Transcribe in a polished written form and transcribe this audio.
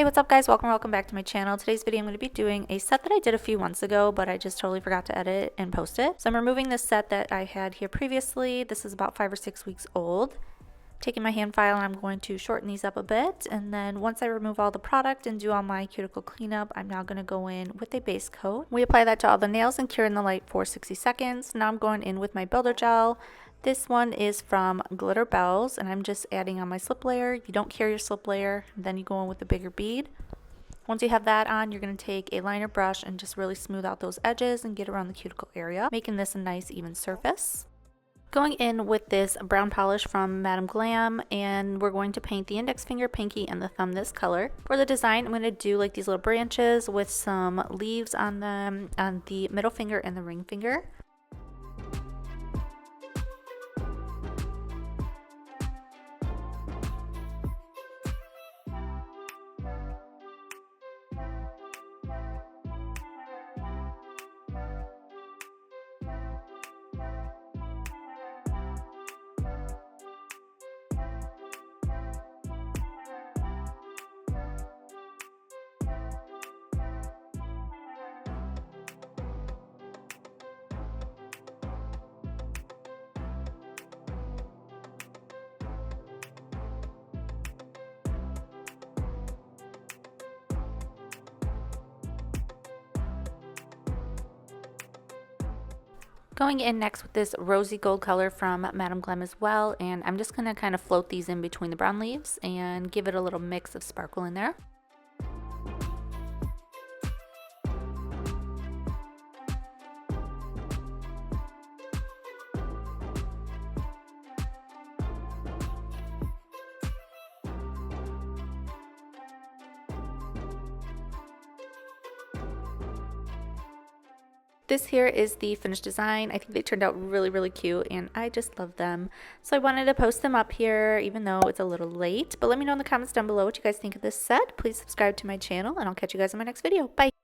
Hey, what's up guys? Welcome back to my channel. Today's video I'm going to be doing a set that I did a few months ago, but I just totally forgot to edit and post it. So I'm removing this set that I had here previously. This is about 5 or 6 weeks old. Taking my hand file and I'm going to shorten these up a bit, and then once I remove all the product and do all my cuticle cleanup, I'm now going to go in with a base coat. We apply that to all the nails and cure in the light for 60 seconds. Now I'm going in with my builder gel. This one is from Glitterbels, and I'm just adding on my slip layer. You don't cure your slip layer, then you go in with a bigger bead. Once you have that on, you're going to take a liner brush and just really smooth out those edges and get around the cuticle area, making this a nice even surface. Going in with this brown polish from Glam, and we're going to paint the index finger, pinky, and the thumb this color. For the design, I'm going to do like these little branches with some leaves on them on the middle finger and the ring finger. Going in next with this rosy gold color from Glam as well, and I'm just going to kind of float these in between the brown leaves and give it a little mix of sparkle in there. This here is the finished design. I think they turned out really cute and I just love them. So I wanted to post them up here even though it's a little late. But let me know in the comments down below what you guys think of this set. Please subscribe to my channel and I'll catch you guys in my next video. Bye!